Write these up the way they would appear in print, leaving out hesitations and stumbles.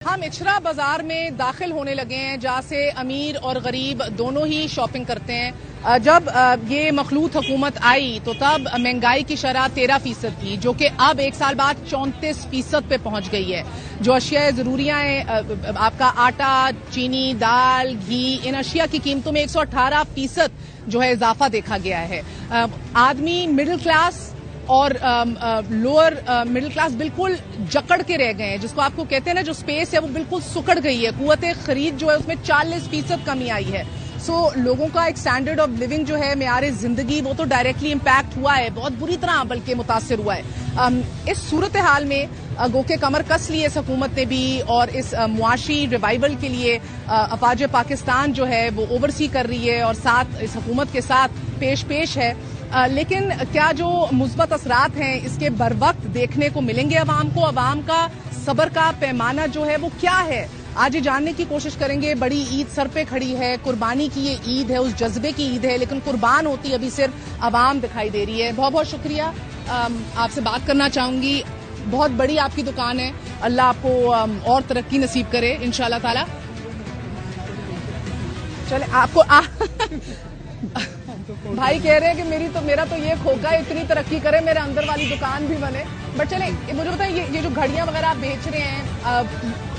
हम इचरा बाजार में दाखिल होने लगे हैं जहाँ से अमीर और गरीब दोनों ही शॉपिंग करते हैं। जब ये मखलूत हुकूमत आई तो तब महंगाई की शरह 13% थी, जो कि अब एक साल बाद 34% पे पहुंच गई है। जो अशिया ज़रूरियाँ हैं, आपका आटा, चीनी, दाल, घी, इन अशिया की कीमतों में 118% जो है इजाफा देखा गया है। आदमी मिडिल क्लास और लोअर मिडिल क्लास बिल्कुल जकड़ के रह गए हैं, जिसको आपको कहते हैं ना, जो स्पेस है वो बिल्कुल सुकड़ गई है। कुव्वत खरीद जो है उसमें 40% कमी आई है। लोगों का एक स्टैंडर्ड ऑफ लिविंग जो है, मेयार जिंदगी, वो तो डायरेक्टली इम्पैक्ट हुआ है, बहुत बुरी तरह बल्कि मुतासिर हुआ है। इस सूरत हाल में गो के कमर कस ली इस हुकूमत ने भी, और इस मुआशी रिवाइवल के लिए अफवाज पाकिस्तान जो है वो ओवरसी कर रही है और साथ इस हुकूमत के साथ पेश है। लेकिन क्या जो मुस्बत असरात हैं इसके बर वक्त देखने को मिलेंगे अवाम को? अवाम का सब्र का पैमाना जो है वो क्या है, आज ये जानने की कोशिश करेंगे। बड़ी ईद सर पे खड़ी है, कुर्बानी की ये ईद है, उस जज्बे की ईद है, लेकिन कुर्बान होती अभी सिर्फ अवाम दिखाई दे रही है। बहुत बहुत शुक्रिया। आपसे बात करना चाहूंगी। बहुत बड़ी आपकी दुकान है, अल्लाह आपको और तरक्की नसीब करे इंशाल्लाह ताला। चले आपको भाई कह रहे हैं कि मेरा तो ये खोखा इतनी तरक्की करे, मेरे अंदर वाली दुकान भी बने। बट चले मुझे बताइए, ये जो घड़ियां वगैरह आप बेच रहे हैं,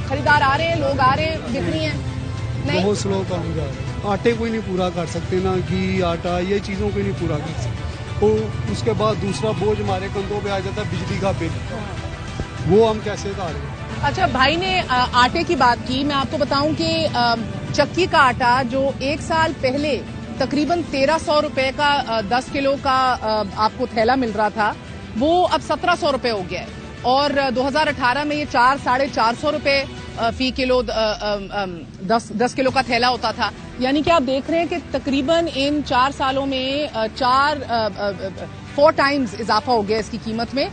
खरीदार आ रहे हैं, लोग आ रहे हैं, बिक रही हैं? नहीं, बहुत स्लो काम जा रहा है। आटे को ही नहीं पूरा कर सकते, ना घी, आटा, ये चीज़ों को ही नहीं पूरा कर सकते। तो उसके बाद दूसरा बोझ हमारे कंधों पे आ जाता है, बिजली का बिल, वो हम कैसे उतारें? अच्छा, भाई ने आटे की बात की। मैं आपको बताऊं कि चक्की का आटा जो एक साल पहले तकरीबन 1300 रुपए का 10 किलो का आपको थैला मिल रहा था, वो अब 1700 रुपए हो गया है। और 2018 में ये 400-450 रुपए फी किलो 10 किलो का थैला होता था। यानी कि आप देख रहे हैं कि तकरीबन इन 4 सालों में 4 टाइम्स इजाफा हो गया इसकी कीमत में।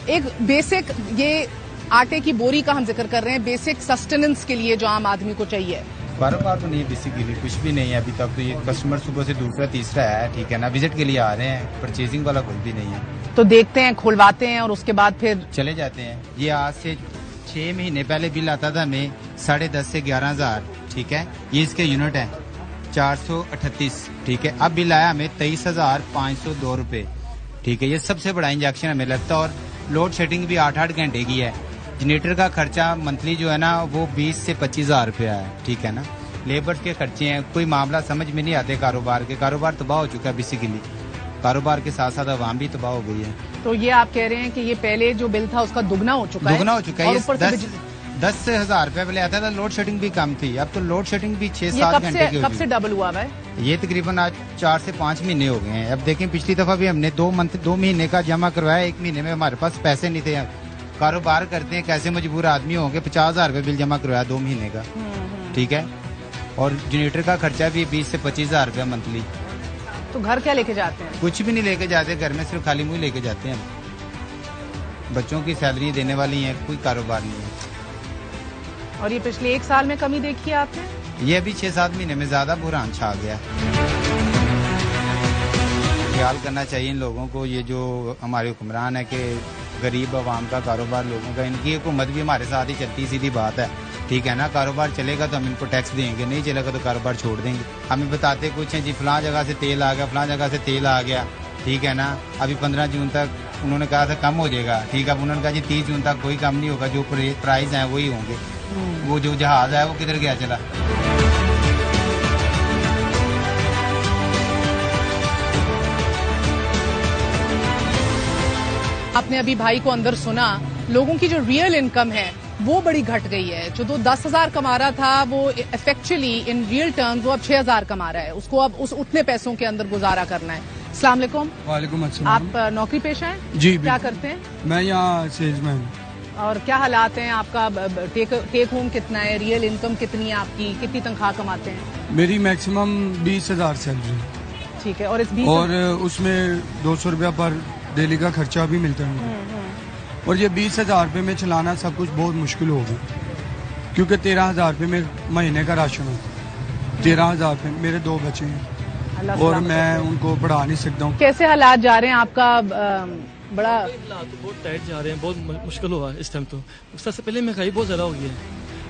एक बेसिक, ये आटे की बोरी का हम जिक्र कर रहे हैं, बेसिक सस्टेनेंस के लिए जो आम आदमी को चाहिए। कारोबार तो नहीं, बेसिकली कुछ भी नहीं है अभी तक। तो ये कस्टमर सुबह से दूसरा तीसरा है, ठीक है ना, विजिट के लिए आ रहे हैं, परचेजिंग वाला कोई भी नहीं है। तो देखते हैं, खुलवाते हैं और उसके बाद फिर चले जाते हैं। ये आज से 6 महीने पहले बिल आता था हमें 10.5 से 11,000, ठीक है। ये इसके यूनिट है 438, ठीक है। अब बिल आया हमें 23,502 रुपए, ठीक है। ये सबसे बड़ा इंजेक्शन हमें लगता है। और लोड शेडिंग भी 8-8 घंटे की है। जनरेटर का खर्चा मंथली जो है ना वो 20 से 25,000 रुपया है, ठीक है ना। लेबर के खर्चे हैं, कोई मामला समझ में नहीं आते कारोबार के। कारोबार तबाह हो चुका है बेसिकली, कारोबार के साथ साथ आवाम भी तबाह हो गई है। तो ये आप कह रहे हैं कि ये पहले जो बिल था उसका दुगना हो चुका है? दुगना हो चुका है। ऊपर 10,000 रुपए पहले आता था। लोड शेडिंग भी कम थी, अब तो लोड शेडिंग भी 6-7 घंटे की। कब से डबल हुआ है? ये तकरीबन आज 4 से 5 महीने हो गए हैं। अब देखें, पिछली दफा भी हमने 2 महीने का जमा करवाया, 1 महीने में हमारे पास पैसे नहीं थे। कारोबार करते हैं, कैसे मजबूर आदमी होंगे, 50,000 रुपए बिल जमा करवाया 2 महीने का, ठीक है। और जनरेटर का खर्चा भी 20 से 25,000 रुपया मंथली। तो घर क्या लेके जाते हैं? कुछ भी नहीं लेके जाते, घर में सिर्फ खाली मुंह लेके जाते हैं। बच्चों की सैलरी देने वाली है, कोई कारोबार नहीं है। और ये पिछले 1 साल में कमी देखी है आपने? ये अभी 6-7 महीने में ज्यादा बुरहान छा गया। ख्याल करना चाहिए इन लोगों को, ये जो हमारे हुक्मरान है, कि गरीब आवाम का कारोबार लोगों का, इनकी हुकूमत भी हमारे साथ ही चलती, सीधी बात है, ठीक है ना। कारोबार चलेगा तो हम इनको टैक्स देंगे, नहीं चलेगा तो कारोबार छोड़ देंगे। हमें बताते कुछ हैं जी, फलां जगह से तेल आ गया, फलां जगह से तेल आ गया, ठीक है ना। अभी 15 जून तक उन्होंने कहा था कम हो जाएगा, ठीक है। अब उन्होंने कहा जी 30 जून तक कोई कम नहीं होगा, जो प्राइस है वही होंगे। वो जो जहाज है वो किधर गया चला? आपने अभी भाई को अंदर सुना, लोगों की जो रियल इनकम है वो बड़ी घट गई है। जो 10,000 कमा रहा था वो इफेक्चुअली इन रियल टर्म्स वो अब 6,000 कमा रहा है। उसको अब उतने पैसों के अंदर गुजारा करना है। अस्सलाम वालेकुम। वालेकुम अस्सलाम। आप नौकरी पेशा हैं? जी। क्या करते हैं? मैं यहाँ सेल्समैन। और क्या हालात हैं आपका? टेक होम कितना है? रियल इनकम कितनी है आपकी? कितनी तनख्वाह कमाते हैं? मेरी मैक्सिमम 20,000 सैलरी, ठीक है। और उसमें 200 रुपया पर डेली का खर्चा भी मिलता है। और ये 20,000 रुपये में चलाना सब कुछ बहुत मुश्किल होगा, क्योंकि 13,000 रुपये में महीने का राशन हो। 13,000 रुपये, मेरे 2 बच्चे हैं और मैं उनको पढ़ा नहीं सकता हूँ। कैसे हालात जा रहे हैं आपका? बड़ा तो बहुत टाइट जा रहे हैं, बहुत मुश्किल हुआ है इस टाइम। तो उससे पहले महंगाई बहुत ज्यादा हो गई है।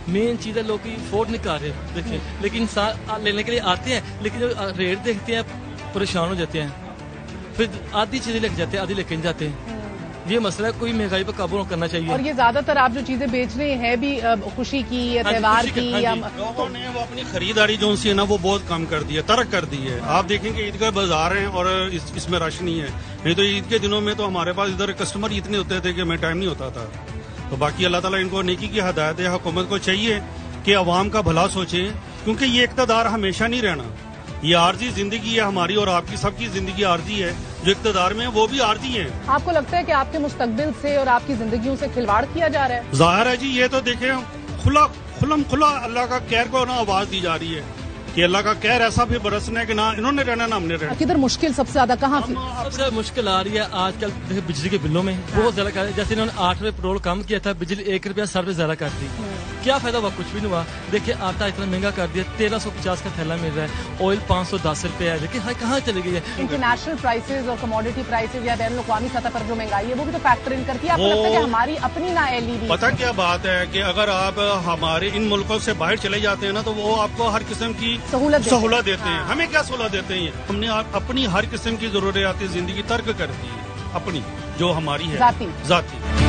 مین چیز ہے لوگ افورڈ نہیں کر رہے دیکھیں, لیکن انسان لینے کے لیے آتے ہیں لیکن جب ریٹ دیکھتے ہیں پریشان ہو جاتے ہیں, پھر آدھی چیزیں لے کے جاتے ہیں آدھی لے کے نہیں جاتے ہیں. یہ مسئلہ ہے, کوئی مہنگائی پہ قابو کرنا چاہیے. اور یہ زیادہ تر آپ جو چیزیں بیچ رہے ہیں بھی خوشی کی یا تہوار کی یا لوگوں نے وہ اپنی خریداری جو سی ہے نا وہ بہت کم کر دی ہے, ترک کر دی ہے. آپ دیکھیں کہ عید کا بازار ہے اور اس میں رش نہیں ہے, نہیں تو عید کے دنوں میں تو ہمارے پاس ادھر کسٹمر اتنے ہوتے تھے کہ ہمیں ٹائم نہیں ہوتا تھا. تو باقی اللہ تعالیٰ ان کو نیکی کی ہدایت ہے. حکومت کو چاہیے کہ عوام کا بھلا سوچے, کیونکہ یہ اقتدار ہمیشہ نہیں رہنا. یہ عارضی زندگی ہے ہماری اور آپ کی سب کی زندگی عارضی ہے. جو اقتدار میں وہ بھی عارضی ہیں. آپ کو لگتا ہے کہ آپ کے مستقبل سے اور آپ کی زندگیوں سے کھلواڑ کیا جا رہا ہے؟ ظاہر ہے جی, یہ تو دیکھیں کھلا اللہ کا قہر کو نا آواز دی جا رہی ہے کہ اللہ کا قہر ایسا بھی برسنا ہے کہ نہ انہوں نے رہنا نہ ہم نے رہنا. کدھر مشکل سب سے زیادہ کہاں سب سے مشکل آ رہی ہے آج کل بجلی کے بلوں میں بہت زیادہ کر. جیسے انہوں نے 8 روپے پیٹرول کم کیا تھا, بجلی 1 روپیہ 60 روپے زیادہ کر دی. کیا فائدہ ہوا؟ کچھ بھی نہیں ہوا. دیکھیں آٹا اتنا مہنگا کر دیا, 1350 کا تھیلا مل رہا ہے, آئل 510 روپے ہے. دیکھیں کہاں چلی گئی ہے. انٹرنیشنل پرائسز اور کموڈیٹی پرائسز یا بین الاقوامی سطح پر جو مہنگائی ہے وہ بھی تو فیکٹر ان کرتی ہے. آپ کو لگتا ہے کہ ہماری اپنی نااہلی بھی؟ پتہ کیا بات ہے کہ اگر آپ ہمارے ان ملکوں سے باہر چلے جاتے ہیں نا تو وہ آپ کو ہر قسم کی سہولت دیتے ہیں. ہمیں کیا سہولت دیتے ہیں؟ ہم نے اپنی ہر قسم کی ضروریات زندگی ترک کر دی ہے, اپنی جو ہماری ہے ذاتی.